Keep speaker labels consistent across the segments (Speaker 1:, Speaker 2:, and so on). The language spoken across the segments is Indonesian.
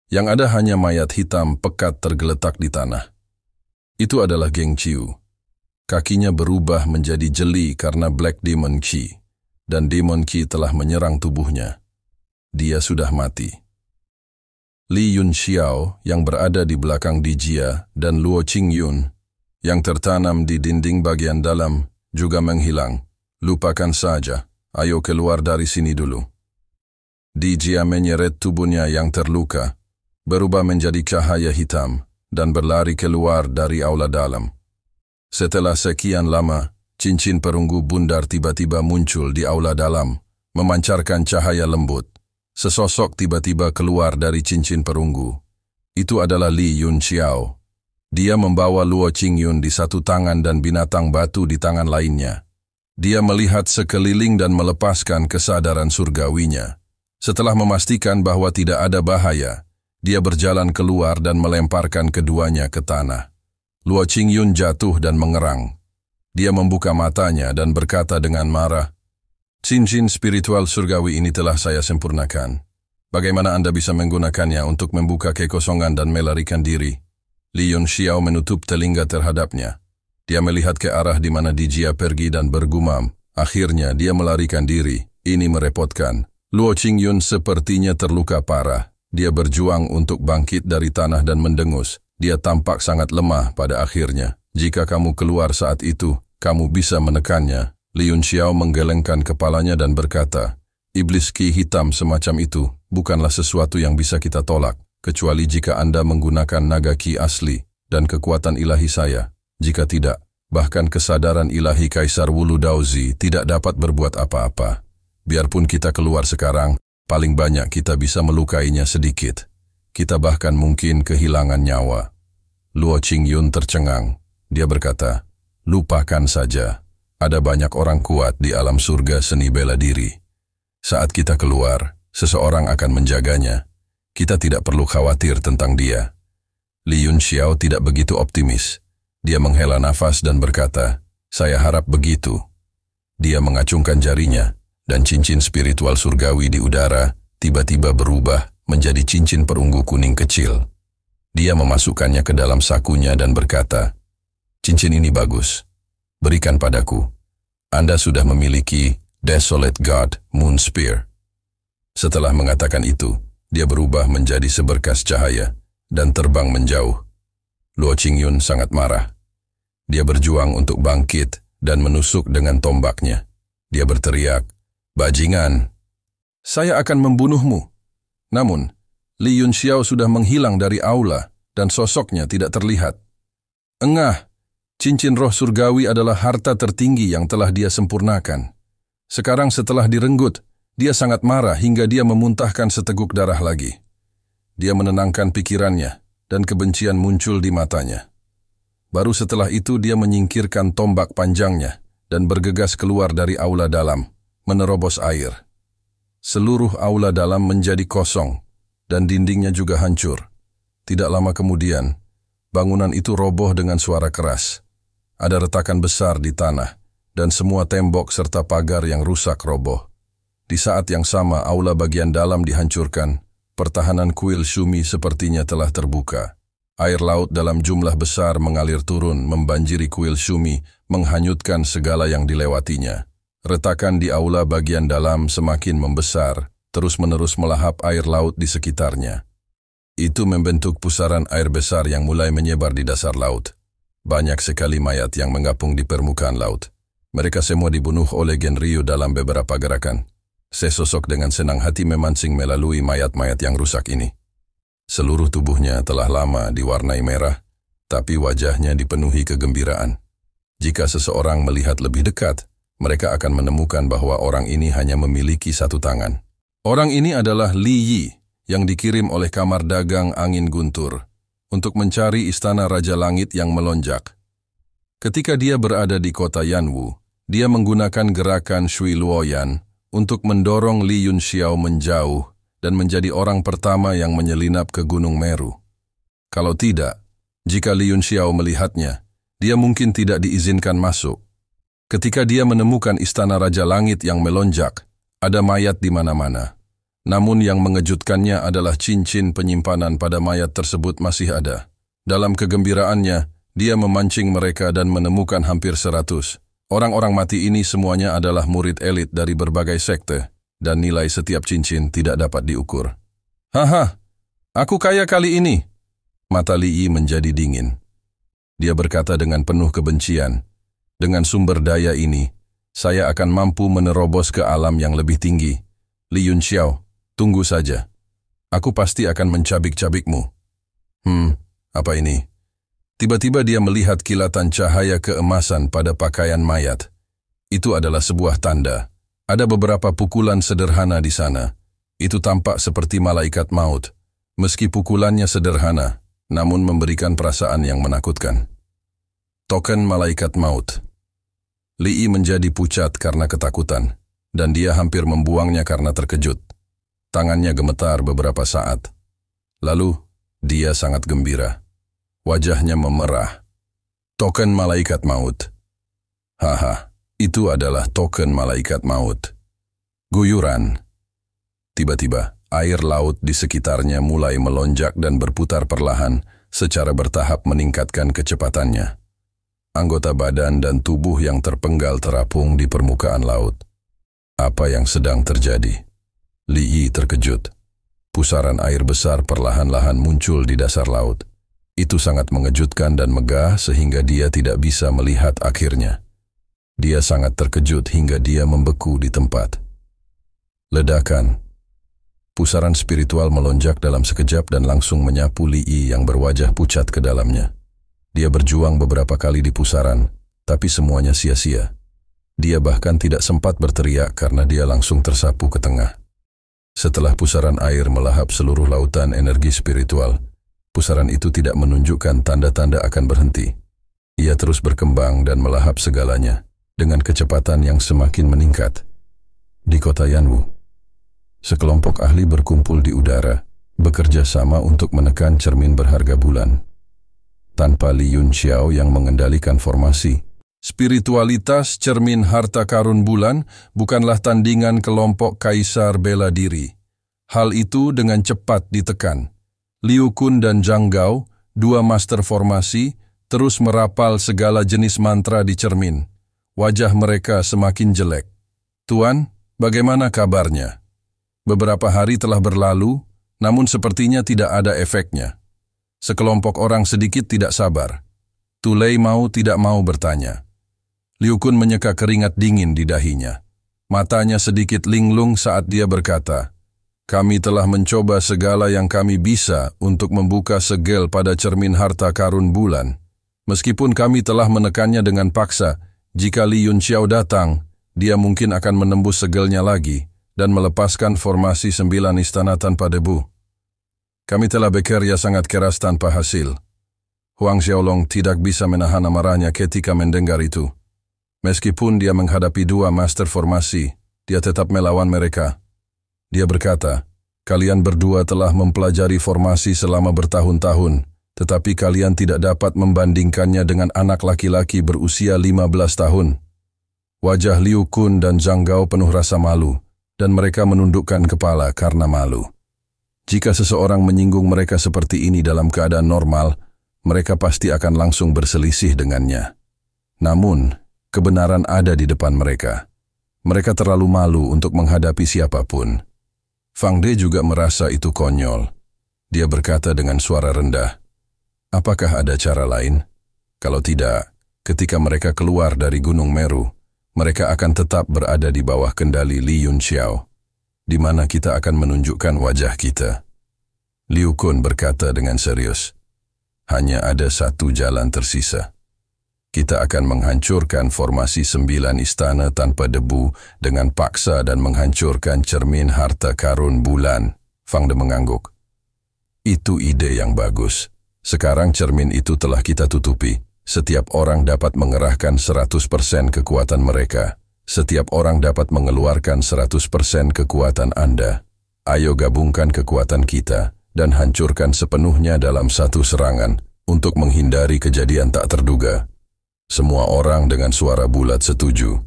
Speaker 1: Yang ada hanya mayat hitam pekat tergeletak di tanah. Itu adalah Geng Chiu. Kakinya berubah menjadi jeli karena Black Demon Qi, dan Demon Qi telah menyerang tubuhnya. Dia sudah mati. Li Yunxiao yang berada di belakang Dijia dan Luo Qingyun yang tertanam di dinding bagian dalam juga menghilang. Lupakan saja, ayo keluar dari sini dulu. Dijia menyeret tubuhnya yang terluka, berubah menjadi cahaya hitam, dan berlari keluar dari aula dalam. Setelah sekian lama, cincin perunggu bundar tiba-tiba muncul di aula dalam, memancarkan cahaya lembut. Sesosok tiba-tiba keluar dari cincin perunggu. Itu adalah Li Yunxiao. Dia membawa Luo Qingyun di satu tangan dan binatang batu di tangan lainnya. Dia melihat sekeliling dan melepaskan kesadaran surgawinya. Setelah memastikan bahwa tidak ada bahaya, dia berjalan keluar dan melemparkan keduanya ke tanah. Luo Qingyun jatuh dan mengerang. Dia membuka matanya dan berkata dengan marah, "Cincin spiritual surgawi ini telah saya sempurnakan. Bagaimana Anda bisa menggunakannya untuk membuka kekosongan dan melarikan diri?" Li Yunxiao menutup telinga terhadapnya. Dia melihat ke arah di mana Dijia pergi dan bergumam. Akhirnya dia melarikan diri. Ini merepotkan. Luo Qingyun sepertinya terluka parah. Dia berjuang untuk bangkit dari tanah dan mendengus. Dia tampak sangat lemah pada akhirnya. Jika kamu keluar saat itu, kamu bisa menekannya. Li Yunxiao menggelengkan kepalanya dan berkata, "Iblis Qi hitam semacam itu bukanlah sesuatu yang bisa kita tolak, kecuali jika Anda menggunakan naga Qi asli dan kekuatan ilahi saya. Jika tidak, bahkan kesadaran ilahi Kaisar Wulu Daozi tidak dapat berbuat apa-apa. Biarpun kita keluar sekarang, paling banyak kita bisa melukainya sedikit. Kita bahkan mungkin kehilangan nyawa." Luo Qingyun tercengang. Dia berkata, "Lupakan saja. Ada banyak orang kuat di alam surga seni bela diri. Saat kita keluar, seseorang akan menjaganya. Kita tidak perlu khawatir tentang dia." Li Yunxiao tidak begitu optimis. Dia menghela nafas dan berkata, "Saya harap begitu." Dia mengacungkan jarinya, dan cincin spiritual surgawi di udara tiba-tiba berubah menjadi cincin perunggu kuning kecil. Dia memasukkannya ke dalam sakunya dan berkata, "Cincin ini bagus. Berikan padaku. Anda sudah memiliki Desolate God Moon Spear." Setelah mengatakan itu, dia berubah menjadi seberkas cahaya dan terbang menjauh. Luo Qingyun sangat marah. Dia berjuang untuk bangkit dan menusuk dengan tombaknya. Dia berteriak, "Bajingan, saya akan membunuhmu." Namun, Li Yunxiao sudah menghilang dari aula dan sosoknya tidak terlihat. Engah! Cincin roh surgawi adalah harta tertinggi yang telah dia sempurnakan. Sekarang setelah direnggut, dia sangat marah hingga dia memuntahkan seteguk darah lagi. Dia menenangkan pikirannya dan kebencian muncul di matanya. Baru setelah itu dia menyingkirkan tombak panjangnya dan bergegas keluar dari aula dalam, menerobos air. Seluruh aula dalam menjadi kosong dan dindingnya juga hancur. Tidak lama kemudian, bangunan itu roboh dengan suara keras. Ada retakan besar di tanah, dan semua tembok serta pagar yang rusak roboh. Di saat yang sama, aula bagian dalam dihancurkan. Pertahanan kuil Shumi sepertinya telah terbuka. Air laut dalam jumlah besar mengalir turun, membanjiri kuil Shumi, menghanyutkan segala yang dilewatinya. Retakan di aula bagian dalam semakin membesar, terus-menerus melahap air laut di sekitarnya. Itu membentuk pusaran air besar yang mulai menyebar di dasar laut. Banyak sekali mayat yang mengapung di permukaan laut. Mereka semua dibunuh oleh Genryu dalam beberapa gerakan. Sesosok dengan senang hati memancing melalui mayat-mayat yang rusak ini. Seluruh tubuhnya telah lama diwarnai merah, tapi wajahnya dipenuhi kegembiraan. Jika seseorang melihat lebih dekat, mereka akan menemukan bahwa orang ini hanya memiliki satu tangan. Orang ini adalah Li Yi, yang dikirim oleh kamar dagang angin guntur untuk mencari istana Raja Langit yang melonjak. Ketika dia berada di kota Yanwu, dia menggunakan gerakan Shui Luoyan untuk mendorong Li Yunxiao menjauh dan menjadi orang pertama yang menyelinap ke Gunung Meru. Kalau tidak, jika Li Yunxiao melihatnya, dia mungkin tidak diizinkan masuk. Ketika dia menemukan istana Raja Langit yang melonjak, ada mayat di mana-mana. Namun yang mengejutkannya adalah cincin penyimpanan pada mayat tersebut masih ada. Dalam kegembiraannya, dia memancing mereka dan menemukan hampir 100. Orang-orang mati ini semuanya adalah murid elit dari berbagai sekte, dan nilai setiap cincin tidak dapat diukur. Haha, aku kaya kali ini. Mata Li Yi menjadi dingin. Dia berkata dengan penuh kebencian, dengan sumber daya ini, saya akan mampu menerobos ke alam yang lebih tinggi. Li Yunxiao, tunggu saja. Aku pasti akan mencabik-cabikmu. Apa ini? Tiba-tiba dia melihat kilatan cahaya keemasan pada pakaian mayat. Itu adalah sebuah tanda. Ada beberapa pukulan sederhana di sana. Itu tampak seperti malaikat maut. Meski pukulannya sederhana, namun memberikan perasaan yang menakutkan. Token malaikat maut. Li Yi menjadi pucat karena ketakutan, dan dia hampir membuangnya karena terkejut. Tangannya gemetar beberapa saat. Lalu, dia sangat gembira. Wajahnya memerah. Token malaikat maut. Haha, itu adalah token malaikat maut. Guyuran. Tiba-tiba, air laut di sekitarnya mulai melonjak dan berputar perlahan, secara bertahap meningkatkan kecepatannya. Anggota badan dan tubuh yang terpenggal terapung di permukaan laut. Apa yang sedang terjadi? Li Yi terkejut. Pusaran air besar perlahan-lahan muncul di dasar laut. Itu sangat mengejutkan dan megah sehingga dia tidak bisa melihat akhirnya. Dia sangat terkejut hingga dia membeku di tempat. Ledakan. Pusaran spiritual melonjak dalam sekejap dan langsung menyapu Li Yi yang berwajah pucat ke dalamnya. Dia berjuang beberapa kali di pusaran, tapi semuanya sia-sia. Dia bahkan tidak sempat berteriak karena dia langsung tersapu ke tengah. Setelah pusaran air melahap seluruh lautan energi spiritual, pusaran itu tidak menunjukkan tanda-tanda akan berhenti. Ia terus berkembang dan melahap segalanya dengan kecepatan yang semakin meningkat. Di kota Yanwu, sekelompok ahli berkumpul di udara, bekerja sama untuk menekan cermin berharga bulan. Tanpa Li Yunxiao yang mengendalikan formasi, spiritualitas cermin harta karun bulan bukanlah tandingan kelompok kaisar bela diri. Hal itu dengan cepat ditekan. Liu Kun dan Zhang Gao, dua master formasi, terus merapal segala jenis mantra di cermin. Wajah mereka semakin jelek. Tuan, bagaimana kabarnya? Beberapa hari telah berlalu, namun sepertinya tidak ada efeknya. Sekelompok orang sedikit tidak sabar. Tu Lei tidak mau bertanya. Liu Kun menyeka keringat dingin di dahinya. Matanya sedikit linglung saat dia berkata, kami telah mencoba segala yang kami bisa untuk membuka segel pada cermin harta karun bulan. Meskipun kami telah menekannya dengan paksa, jika Li Yunxiao datang, dia mungkin akan menembus segelnya lagi dan melepaskan formasi 9 istana tanpa debu. Kami telah bekerja sangat keras tanpa hasil. Huang Xiaolong tidak bisa menahan amarahnya ketika mendengar itu. Meskipun dia menghadapi dua master formasi, dia tetap melawan mereka. Dia berkata, kalian berdua telah mempelajari formasi selama bertahun-tahun, tetapi kalian tidak dapat membandingkannya dengan anak laki-laki berusia 15 tahun. Wajah Liu Kun dan Zhang Gao penuh rasa malu, dan mereka menundukkan kepala karena malu. Jika seseorang menyinggung mereka seperti ini dalam keadaan normal, mereka pasti akan langsung berselisih dengannya. Namun, kebenaran ada di depan mereka. Mereka terlalu malu untuk menghadapi siapapun. Fang De juga merasa itu konyol. Dia berkata dengan suara rendah, apakah ada cara lain? Kalau tidak, ketika mereka keluar dari Gunung Meru, mereka akan tetap berada di bawah kendali Li Yunxiao, di mana kita akan menunjukkan wajah kita. Liu Kun berkata dengan serius, hanya ada satu jalan tersisa. Kita akan menghancurkan formasi 9 istana tanpa debu dengan paksa dan menghancurkan cermin harta karun bulan. Fang De mengangguk. Itu ide yang bagus. Sekarang cermin itu telah kita tutupi. Setiap orang dapat mengerahkan 100% kekuatan mereka. Setiap orang dapat mengeluarkan 100% kekuatan Anda. Ayo gabungkan kekuatan kita dan hancurkan sepenuhnya dalam satu serangan untuk menghindari kejadian tak terduga. Semua orang dengan suara bulat setuju.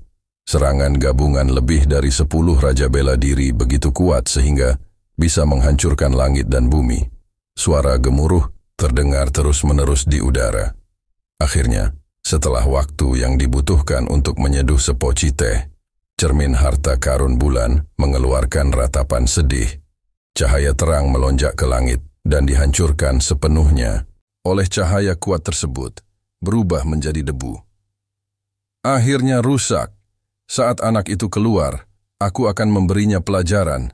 Speaker 1: Serangan gabungan lebih dari 10 raja bela diri begitu kuat sehingga bisa menghancurkan langit dan bumi. Suara gemuruh terdengar terus-menerus di udara. Akhirnya, setelah waktu yang dibutuhkan untuk menyeduh sepoci teh, cermin harta karun bulan mengeluarkan ratapan sedih. Cahaya terang melonjak ke langit dan dihancurkan sepenuhnya oleh cahaya kuat tersebut, berubah menjadi debu. Akhirnya rusak. Saat anak itu keluar, aku akan memberinya pelajaran.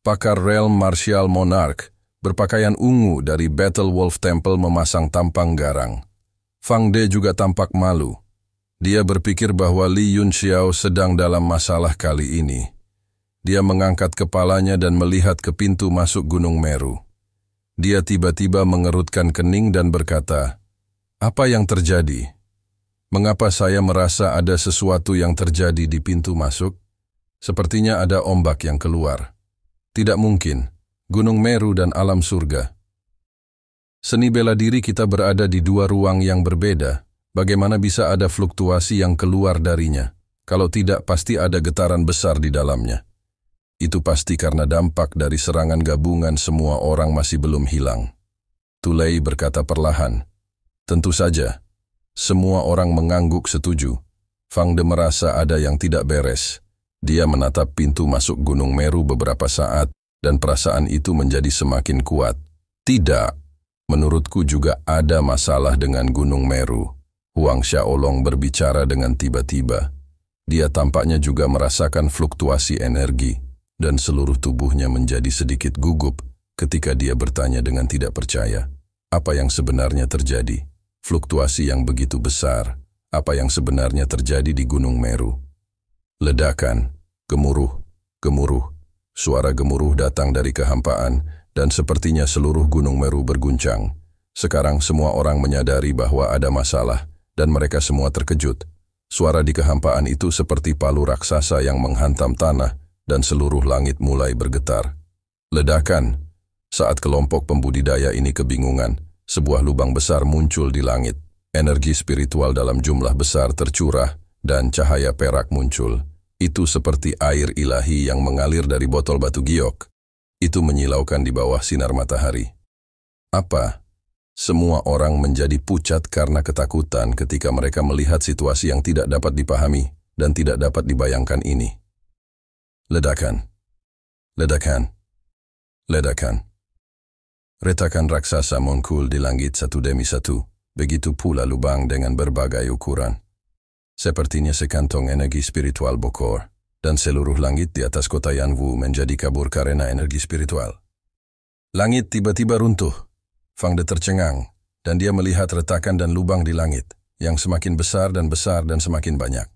Speaker 1: Pakar Realm Martial Monarch berpakaian ungu dari Battle Wolf Temple memasang tampang garang. Fang De juga tampak malu. Dia berpikir bahwa Li Yunxiao sedang dalam masalah kali ini. Dia mengangkat kepalanya dan melihat ke pintu masuk Gunung Meru. Dia tiba-tiba mengerutkan kening dan berkata, "Apa yang terjadi? Mengapa saya merasa ada sesuatu yang terjadi di pintu masuk? Sepertinya ada ombak yang keluar. Tidak mungkin, Gunung Meru dan alam surga. Seni bela diri kita berada di dua ruang yang berbeda. Bagaimana bisa ada fluktuasi yang keluar darinya? Kalau tidak, pasti ada getaran besar di dalamnya. Itu pasti karena dampak dari serangan gabungan semua orang masih belum hilang." Tulei berkata perlahan, "Tentu saja." Semua orang mengangguk setuju. Fang De merasa ada yang tidak beres. Dia menatap pintu masuk Gunung Meru beberapa saat dan perasaan itu menjadi semakin kuat. Tidak, menurutku juga ada masalah dengan Gunung Meru. Huang Xiaolong berbicara dengan tiba-tiba. Dia tampaknya juga merasakan fluktuasi energi dan seluruh tubuhnya menjadi sedikit gugup ketika dia bertanya dengan tidak percaya. Apa yang sebenarnya terjadi? Fluktuasi yang begitu besar, apa yang sebenarnya terjadi di Gunung Meru? Ledakan, gemuruh, gemuruh. Suara gemuruh datang dari kehampaan dan sepertinya seluruh Gunung Meru berguncang. Sekarang semua orang menyadari bahwa ada masalah dan mereka semua terkejut. Suara di kehampaan itu seperti palu raksasa yang menghantam tanah dan seluruh langit mulai bergetar. Ledakan. Saat kelompok pembudidaya ini kebingungan, sebuah lubang besar muncul di langit. Energi spiritual dalam jumlah besar tercurah dan cahaya perak muncul. Itu seperti air ilahi yang mengalir dari botol batu giok. Itu menyilaukan di bawah sinar matahari. Apa? Semua orang menjadi pucat karena ketakutan ketika mereka melihat situasi yang tidak dapat dipahami dan tidak dapat dibayangkan ini. Ledakan. Ledakan. Ledakan. Retakan raksasa muncul di langit satu demi satu, begitu pula lubang dengan berbagai ukuran. Sepertinya sekantong energi spiritual bokor, dan seluruh langit di atas kota Yanwu menjadi kabur karena energi spiritual. Langit tiba-tiba runtuh. Fang De tercengang, dan dia melihat retakan dan lubang di langit, yang semakin besar dan semakin banyak.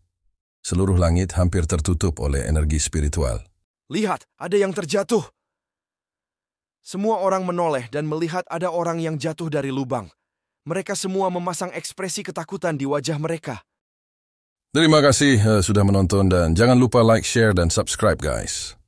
Speaker 1: Seluruh langit hampir tertutup oleh energi spiritual.
Speaker 2: Lihat, ada yang terjatuh. Semua orang menoleh dan melihat ada orang yang jatuh dari lubang. Mereka semua memasang ekspresi ketakutan di wajah mereka.
Speaker 1: Terima kasih sudah menonton dan jangan lupa like, share, dan subscribe guys.